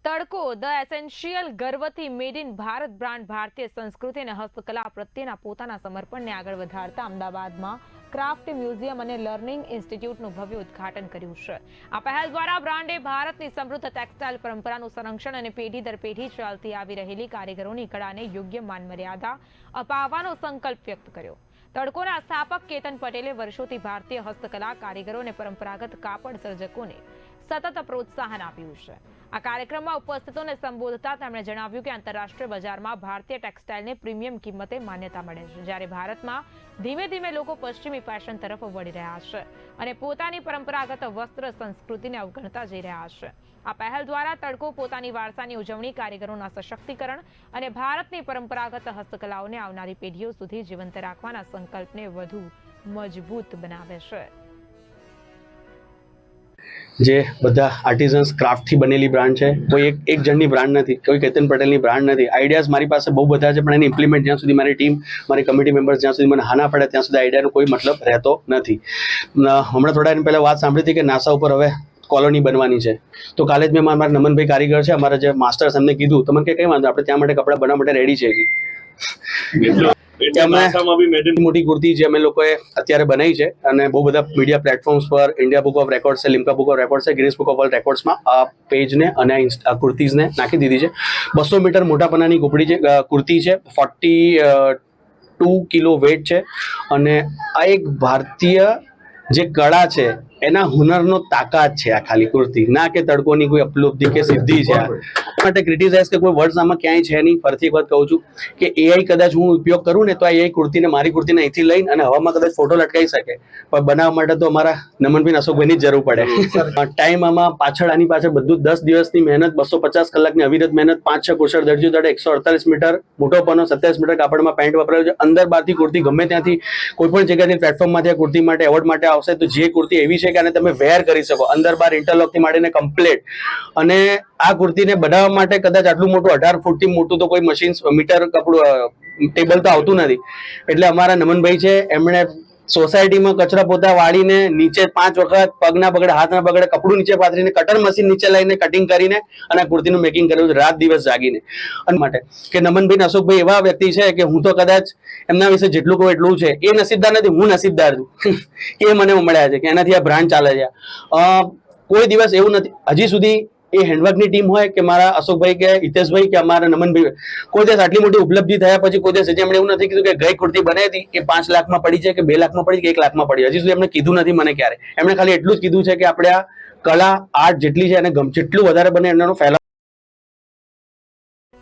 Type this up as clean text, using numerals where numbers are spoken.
તડકો the essential ગર્વથી made in Bharat brand ભારતીય સંસ્કૃતિ અને હસ્તકલા પ્રત્યેના પોતાના સમર્પણને આગળ વધારતા અમદાવાદમાં ક્રાફ્ટ મ્યુઝિયમ અને લર્નિંગ ઇન્સ્ટિટ્યૂટનું ભવ્ય ઉદ્ઘાટન કર્યું છે. આ પહેલ દ્વારા બ્રાન્ડે ભારતની સમૃદ્ધ ટેક્સટાઇલ પરંપરાનું સંરક્ષણ અને પેઢી દર પેઢી ચાલતી આવી રહેલી કારીગરોની કળાને યોગ્ય માન મર્યાદા અપાવવાનો સંકલ્પ વ્યક્ત કર્યો. તડકોના સ્થાપક કેતન પટેલે વર્ષોથી ભારતીય હસ્તકલા કારીગરો અને પરંપરાગત કાપડ સર્જકોને સતત પ્રોત્સાહન આપ્યું છે. આ કાર્યક્રમમાં ઉપસ્થિતોને સંબોધતા તેમણે જણાવ્યું કે આંતરરાષ્ટ્રીય બજારમાં ભારતીય ટેક્સટાઇલને પ્રીમિયમ કિંમતે માન્યતા મળે છે, જ્યારે ભારતમાં ધીમે ધીમે લોકો પશ્ચિમી ફેશન તરફ વળી રહ્યા છે અને પોતાની પરંપરાગત વસ્ત્ર સંસ્કૃતિને અવગણતા જઈ રહ્યા છે. આ પહેલ દ્વારા તડકો પોતાની વારસાની ઉજવણી, કારીગરોના સશક્તિકરણ અને ભારતની પરંપરાગત હસ્તકલાઓને આવનારી પેઢીઓ સુધી જીવંત રાખવાના સંકલ્પને વધુ મજબૂત બનાવે છે. જે બધા આર્ટિઝન્સ ક્રાફ્ટથી બનેલી બ્રાન્ડ છે. કોઈ એક જણની બ્રાન્ડ નથી, કોઈ કેતન પટેલની બ્રાન્ડ નથી. આઈડિયાઝ મારી પાસે બહુ બધા છે, પણ એની ઇમ્પ્લિમેન્ટ જ્યાં સુધી મારી ટીમ, મારી કમિટી મેમ્બર્સ જ્યાં સુધી મને હા ના પડે ત્યાં સુધી આઈડિયાનો કોઈ મતલબ રહેતો નથી. હમણાં થોડા દિન પહેલાં વાત સાંભળી હતી કે નાસા ઉપર હવે કોલોની બનવાની છે. તો કાલે જ મેં મારા નમનભાઈ કારીગર છે, અમારા જે માસ્ટર્સ, એમને કીધું તો મને કે કંઈ વાંધો, આપણે ત્યાં માટે કપડાં બનાવવા માટે રેડી છે. મોટી કુર્તી જે અમે લોકોએ અત્યારે બનાવી છે અને બહુ બધા મીડિયા પ્લેટફોર્મ્સ પર, ઇન્ડિયા બુક ઓફ રેકોર્ડ્સ છે, લિમ્કા બુક ઓફ રેકોર્ડ્સ છે, ગિનિસ બુક ઓફ વર્લ્ડ રેકોર્ડ્સમાં આ પેજને અને આ કુર્તીઝને નાખી દીધી છે. 200 મીટર મોટાપનાની કુર્તી છે, 42 કિલો વેટ છે અને આ એક ભારતીય જે કળા છે એના હુનરનો તાકાત છે. આ ખાલી કુર્તી ના કે તડકોની કોઈ ઉપલબ્ધિ કે સિદ્ધિ છે. માટે ક્રિટિસાઇઝ કે કોઈ વર્ડ્સ આમાં ક્યાંય છે નહીં. ફરીથી એક વાત કહું છું કે એઆઈ કદાચ હું ઉપયોગ કરું ને તો આ એઆઈ કુર્તીને, મારી કુર્તીને અહીંથી લઈને અને હવામાં કદાચ ફોટો લટકાઈ શકે, પણ બનાવવા માટે તો અમારા નમનભાઈ અશોકભાઈની જ જરૂર પડે. ટાઈમ આમાં પાછળ, આની પાછળ બધું 10 દિવસની મહેનત, 250 કલાકની અવિરત મહેનત, 5-6 કુશળ દરજીઓ તળે 148 મીટર મોટો પનો, 27 મીટર કાપડમાં પેન્ટ વપરાયું છે. અંદર બહારથી કુર્તી ગમે ત્યાંથી કોઈ પણ જગ્યાથી પ્લેટફોર્મમાંથી આ કુર્તી માટે, એવોર્ડ માટે આવશે તો જે કુર્તી એવી છે કે આને તમે વેર કરી શકો, અંદર બહાર ઇન્ટરલોકથી માંડીને કમ્પ્લીટ. અને આ કુર્તીને બનાવવા માટે કદાચ આટલું મોટું 18 ફૂટથી મોટું તો કોઈ મશીન મીટર કપડું ટેબલ તો આવતું નથી. એટલે અમારા નમનભાઈ છે, એમણે સોસાયટીમાં કચરા પોતા વાળીને નીચે 5 વખત પગ ના બગડે, હાથ ના બગડે, કપડું નીચે પાથરીને કટર મશીન નીચે લઈને કટિંગ કરીને અને આ કુર્તીનું મેકિંગ કર્યું, રાત દિવસ જાગીને. અને માટે કે નમનભાઈ અશોકભાઈ એવા વ્યક્તિ છે કે હું તો કદાચ એમના વિશે જેટલું કહું એટલું છે. એ નસીબદાર નથી, હું નસીબદાર છું. એ મને મળ્યા છે કે એનાથી આ બ્રાન્ડ ચાલે છે. કોઈ દિવસ એવું નથી હજી સુધી એ હેન્ડવર્કની ટીમ હોય કે મારા અશોકભાઈ કે હિતેશભાઈ કે અમારા નમનભાઈ, કોઈ દિવસ આટલી મોટી ઉપલબ્ધિ થયા પછી કોઈ દિવસ હજી એમણે એવું નથી કીધું કે ગઈ કુર્તી બનાવી હતી એ 5 લાખમાં પડી છે કે 2 લાખમાં પડી કે 1 લાખમાં પડી. હજી સુધી એમણે કીધું નથી મને ક્યારે. એમણે ખાલી એટલું જ કીધું છે કે આપણે આ કલા, આર્ટ જેટલી છે એને જેટલું વધારે બને એનો ફેલાવો